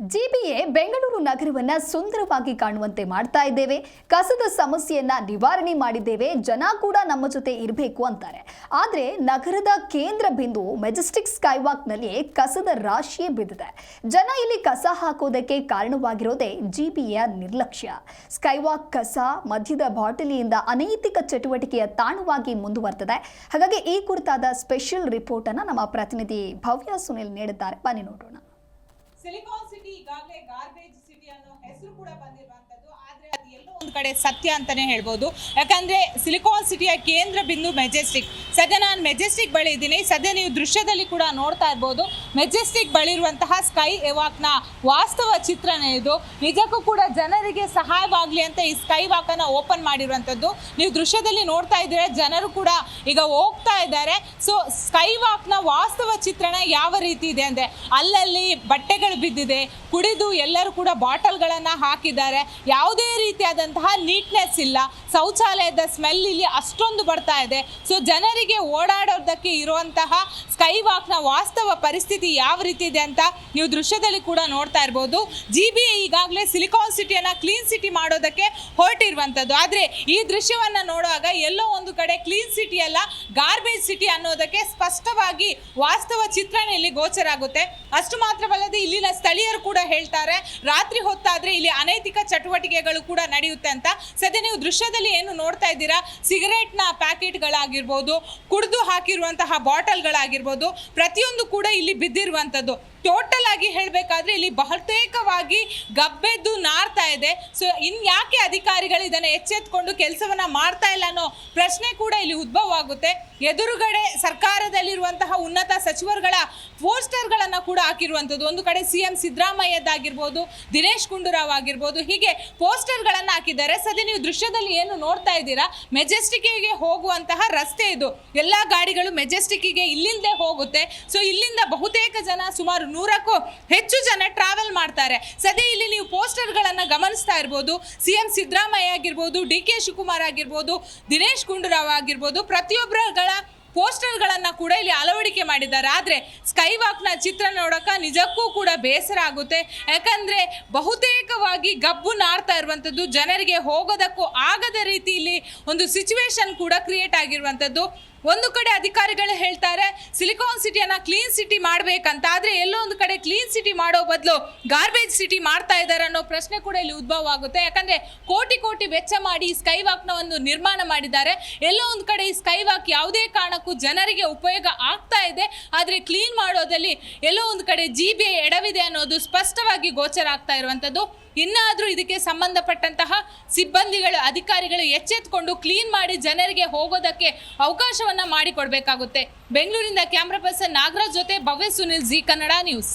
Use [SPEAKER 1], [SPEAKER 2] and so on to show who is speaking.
[SPEAKER 1] GBA Bengaluru ನಗರವನ್ನ ಸುಂದರವಾಗಿ ಕಾಣುವಂತೆ ಮಾಡ್ತಾ ಇದ್ದೇವೆ. ಕಸದ ಸಮಸ್ಯೆಯನ್ನ ನಿವಾರಣೆ ಮಾಡಿದ್ದೇವೆ. ಜನ ಕೂಡ ನಮ್ಮ ಜೊತೆ ಇರಬೇಕು ಅಂತಾರೆ. ಆದರೆ ನಗರದ ಕೇಂದ್ರ ಬಿಂದು ಮೆಜೆಸ್ಟಿಕ್ ಸ್ಕೈವಾಕ್ನಲ್ಲಿ ಕಸದ ರಾಶಿಯೇ ಬಿದ್ದಿದೆ. ಜನ ಇಲ್ಲಿ ಕಸ ಹಾಕೋದಕ್ಕೆ ಕಾರಣವಾಗಿರೋದೇ ಜಿಬಿಎಯ ನಿರ್ಲಕ್ಷ್ಯ. ಸ್ಕೈವಾಕ್ ಕಸ ಮಧ್ಯದ ಬಾಟಲಿಯಿಂದ ಅನೈತಿಕ ಚಟುವಟಿಕೆಯ ತಾಣವಾಗಿ ಮುಂದುವರೆದಿದೆ. ಹಾಗಾಗಿ ಈ ಕುರಿತಾದ ಸ್ಪೆಷಲ್ ರಿಪೋರ್ಟ್ ಅನ್ನು ನಮ್ಮ ಪ್ರತಿನಿಧಿ ಭವ್ಯ ಸುನಿಲ್ ನೀಡಿದ್ದಾರೆ. ಬನ್ನಿ ನೋಡೋಣ.
[SPEAKER 2] ಸಿಲಿಕಾನ್ ಸಿಟಿ ಈಗಾಗಲೇ ಗಾರ್ಬೇಜ್ ಸಿಟಿ ಅನ್ನೋ ಹೆಸರು ಕೂಡ ಬಂದಿರುವಂತದ್ದು. ಆದ್ರೆ ಅದು ಎಲ್ಲೋ ಒಂದು ಕಡೆ ಸತ್ಯ ಅಂತಾನೆ ಹೇಳ್ಬೋದು. ಯಾಕಂದ್ರೆ ಸಿಲಿಕಾನ್ ಸಿಟಿಯ ಕೇಂದ್ರ ಬಿಂದು ಮೆಜೆಸ್ಟಿಕ್. ಸದ್ಯ ನಾನು ಮೆಜೆಸ್ಟಿಕ್ ಬಳಿ ಇದ್ದೀನಿ. ಸದ್ಯ ನೀವು ದೃಶ್ಯದಲ್ಲಿ ಕೂಡ ನೋಡ್ತಾ ಇರ್ಬೋದು. ಮೆಜೆಸ್ಟಿಕ್ ಬಳಿ ಇರುವಂತಹ ಸ್ಕೈ ವಾಕ್ನ ವಾಸ್ತವ ಚಿತ್ರಣ ಇದು. ನಿಜಕ್ಕೂ ಕೂಡ ಜನರಿಗೆ ಸಹಾಯವಾಗಲಿ ಅಂತ ಈ ಸ್ಕೈ ವಾಕ್ ಅನ್ನ ಓಪನ್ ಮಾಡಿರುವಂತದ್ದು. ನೀವು ದೃಶ್ಯದಲ್ಲಿ ನೋಡ್ತಾ ಇದ್ದೀರಾ, ಜನರು ಕೂಡ ಈಗ ಹೋಗ್ತಾ ಇದ್ದಾರೆ. ಸೊ ಸ್ಕೈ ವಾಕ್ನ ವಾಸ್ತವ ಚಿತ್ರಣ ಯಾವ ರೀತಿ ಇದೆ ಅಂದ್ರೆ ಅಲ್ಲಲ್ಲಿ ಬಟ್ಟೆಗಳು ಬಿದ್ದಿದೆ, ಕುಡಿದು ಎಲ್ಲರೂ ಕೂಡ ಬಾಟಲ್ಗಳನ್ನು ಹಾಕಿದ್ದಾರೆ. ಯಾವುದೇ ರೀತಿಯಾದಂತಹ ನೀಟ್ನೆಸ್ ಇಲ್ಲ. ಶೌಚಾಲಯದ ಸ್ಮೆಲ್ ಇಲ್ಲಿ ಅಷ್ಟೊಂದು ಬರ್ತಾ ಇದೆ. ಸೊ ಜನರಿಗೆ ಓಡಾಡೋದಕ್ಕೆ ಇರುವಂತಹ ಸ್ಕೈ ವಾಕ್ನ ವಾಸ್ತವ ಪರಿಸ್ಥಿತಿ ಯಾವ ರೀತಿ ಇದೆ ಅಂತ ನೀವು ದೃಶ್ಯದಲ್ಲಿ ಕೂಡ ನೋಡ್ತಾ ಇರ್ಬೋದು. ಜಿಬಿಎ ಈಗಾಗಲೇ ಸಿಲಿಕಾನ್ ಸಿಟಿಯನ್ನು ಕ್ಲೀನ್ ಸಿಟಿ ಮಾಡೋದಕ್ಕೆ ಹೊರಟಿರುವಂಥದ್ದು. ಆದರೆ ಈ ದೃಶ್ಯವನ್ನು ನೋಡುವಾಗ ಎಲ್ಲೋ ಒಂದು ಕಡೆ ಕ್ಲೀನ್ ಸಿಟಿ ಅಲ್ಲ, ಗಾರ್ಬೇಜ್ ಸಿಟಿ ಅನ್ನೋದಕ್ಕೆ ಸ್ಪಷ್ಟವಾಗಿ ವಾಸ್ತವ ಚಿತ್ರಣ ಇಲ್ಲಿ ಗೋಚರ ಆಗುತ್ತೆ. ಅಷ್ಟು ಮಾತ್ರವಲ್ಲದೆ ಇಲ್ಲಿನ ಸ್ಥಳೀಯರು ಕೂಡ ಹೇಳ್ತಾರೆ, ರಾತ್ರಿ ಹೊತ್ತಾದ್ರೆ ಇಲ್ಲಿ ಅನೈತಿಕ ಚಟುವಟಿಕೆಗಳು ಕೂಡ ನಡೆಯುತ್ತೆ ಅಂತ. ಸದ್ಯ ನೀವು ದೃಶ್ಯದಲ್ಲಿ ಏನು ನೋಡ್ತಾ ಇದ್ದೀರಾ, ಸಿಗರೇಟ್ನ ಪ್ಯಾಕೆಟ್ಗಳಾಗಿರ್ಬೋದು, ಕುಡಿದು ಹಾಕಿರುವಂತಹ ಬಾಟಲ್ಗಳಾಗಿರ್ಬೋದು, ಪ್ರತಿಯೊಂದು ಕೂಡ ಇಲ್ಲಿ ಬಿದ್ದಿರುವಂಥದ್ದು. ಟೋಟಲ್ ಆಗಿ ಹೇಳಬೇಕಾದ್ರೆ ಇಲ್ಲಿ ಬಹುತೇಕವಾಗಿ ಗಬ್ಬೆದ್ದು ನಾರ್ತಾ ಇದೆ. ಸೊ ಯಾಕೆ ಅಧಿಕಾರಿಗಳು ಇದನ್ನು ಎಚ್ಚೆತ್ತುಕೊಂಡು ಕೆಲಸವನ್ನ ಮಾಡ್ತಾ ಇಲ್ಲ ಅನ್ನೋ ಪ್ರಶ್ನೆ ಕೂಡ ಇಲ್ಲಿ ಉದ್ಭವ ಆಗುತ್ತೆ. ಎದುರುಗಡೆ ಸರ್ಕಾರದಲ್ಲಿರುವಂತಹ ಉನ್ನತ ಸಚಿವರುಗಳ ಪೋಸ್ಟರ್ಗಳನ್ನು ಕೂಡ ಹಾಕಿರುವಂಥದ್ದು. ಒಂದು ಕಡೆ ಸಿಎಂ ಸಿದ್ದರಾಮಯ್ಯದ್ದಾಗಿರ್ಬೋದು, ದಿನೇಶ್ ಗುಂಡೂರಾವ್ ಆಗಿರ್ಬೋದು, ಹೀಗೆ ಪೋಸ್ಟರ್ಗಳನ್ನು ಹಾಕಿದ್ದಾರೆ. ಸದ್ಯ ನೀವು ದೃಶ್ಯದಲ್ಲಿ ಏನು ನೋಡ್ತಾ ಇದ್ದೀರಾ, ಮೆಜೆಸ್ಟಿಕ್ಗೆ ಹೋಗುವಂತಹ ರಸ್ತೆ ಇದು. ಎಲ್ಲ ಗಾಡಿಗಳು ಮೆಜೆಸ್ಟಿಕ್ಗೆ ಇಲ್ಲಿಂದೇ ಹೋಗುತ್ತೆ. ಸೊ ಇಲ್ಲಿಂದ ಬಹುತೇಕ ಜನ, ಸುಮಾರು 100ಕ್ಕೂ ಹೆಚ್ಚು ಜನ ಟ್ರಾವೆಲ್ ಮಾಡ್ತಾರೆ. ಸದ್ಯ ಇಲ್ಲಿ ನೀವು ಪೋಸ್ಟರ್ಗಳನ್ನು ಗಮನಿಸ್ತಾ ಇರ್ಬೋದು. ಸಿಎಂ ಸಿದ್ದರಾಮಯ್ಯ ಆಗಿರ್ಬೋದು, ಡಿ.ಕೆ. ಶಿವಕುಮಾರ್ ಆಗಿರ್ಬೋದು, ದಿನೇಶ್ ಗುಂಡೂರಾವ್ ಆಗಿರ್ಬೋದು, ಪ್ರತಿಯೊಬ್ಬರ ಪೋಸ್ಟರ್ಗಳನ್ನು ಕೂಡ ಇಲ್ಲಿ ಅಳವಡಿಕೆ ಮಾಡಿದ್ದಾರೆ. ಆದರೆ ಸ್ಕೈ ವಾಕ್ನ ಚಿತ್ರ ನೋಡೋಕೆ ನಿಜಕ್ಕೂ ಕೂಡ ಬೇಸರ ಆಗುತ್ತೆ. ಯಾಕಂದರೆ ಬಹುತೇಕವಾಗಿ ಗಬ್ಬು ನಾರ್ತಾ ಇರುವಂಥದ್ದು, ಜನರಿಗೆ ಹೋಗೋದಕ್ಕೂ ಆಗದ ರೀತಿ ಇಲ್ಲಿ ಒಂದು ಸಿಚುವೇಶನ್ ಕೂಡ ಕ್ರಿಯೇಟ್ ಆಗಿರುವಂಥದ್ದು. ಒಂದು ಕಡೆ ಅಧಿಕಾರಿಗಳು ಹೇಳ್ತಾರೆ ಸಿಲಿಕಾನ್ ಸಿಟಿಯನ್ನು ಕ್ಲೀನ್ ಸಿಟಿ ಮಾಡಬೇಕಂತ. ಆದರೆ ಎಲ್ಲೋ ಒಂದು ಕಡೆ ಕ್ಲೀನ್ ಸಿಟಿ ಮಾಡೋ ಬದಲು ಗಾರ್ಬೇಜ್ ಸಿಟಿ ಮಾಡ್ತಾ ಇದ್ದಾರೆ ಅನ್ನೋ ಪ್ರಶ್ನೆ ಕೂಡ ಇಲ್ಲಿ ಉದ್ಭವ ಆಗುತ್ತೆ. ಯಾಕಂದರೆ ಕೋಟಿ ಕೋಟಿ ವೆಚ್ಚ ಮಾಡಿ ಈ ಸ್ಕೈ ವಾಕ್ನ ಒಂದು ನಿರ್ಮಾಣ ಮಾಡಿದ್ದಾರೆ. ಎಲ್ಲೋ ಒಂದು ಕಡೆ ಈ ಸ್ಕೈ ವಾಕ್ ಯಾವುದೇ ಕಾರಣಕ್ಕೂ ಜನರಿಗೆ ಉಪಯೋಗ ಆಗ್ತಾ ಇದೆ. ಆದರೆ ಕ್ಲೀನ್ ಮಾಡೋದಲ್ಲಿ ಎಲ್ಲೋ ಒಂದು ಕಡೆ ಜಿಬಿಎ ಎಡವಿದೆ ಅನ್ನೋದು ಸ್ಪಷ್ಟವಾಗಿ ಗೋಚರ ಆಗ್ತಾ ಇರುವಂಥದ್ದು. ಇನ್ನಾದರೂ ಇದಕ್ಕೆ ಸಂಬಂಧಪಟ್ಟಂತಹ ಸಿಬ್ಬಂದಿಗಳು, ಅಧಿಕಾರಿಗಳು ಎಚ್ಚೆತ್ತುಕೊಂಡು ಕ್ಲೀನ್ ಮಾಡಿ ಜನರಿಗೆ ಹೋಗೋದಕ್ಕೆ ಅವಕಾಶವನ್ನು ಮಾಡಿಕೊಡ್ಬೇಕಾಗುತ್ತೆ. ಬೆಂಗಳೂರಿಂದ ಕ್ಯಾಮ್ರಾ ಪರ್ಸನ್ ನಾಗರಾಜ್ ಜೊತೆ ಭವ್ಯ ಸುನಿಲ್, ಜಿ ಕನ್ನಡ ನ್ಯೂಸ್.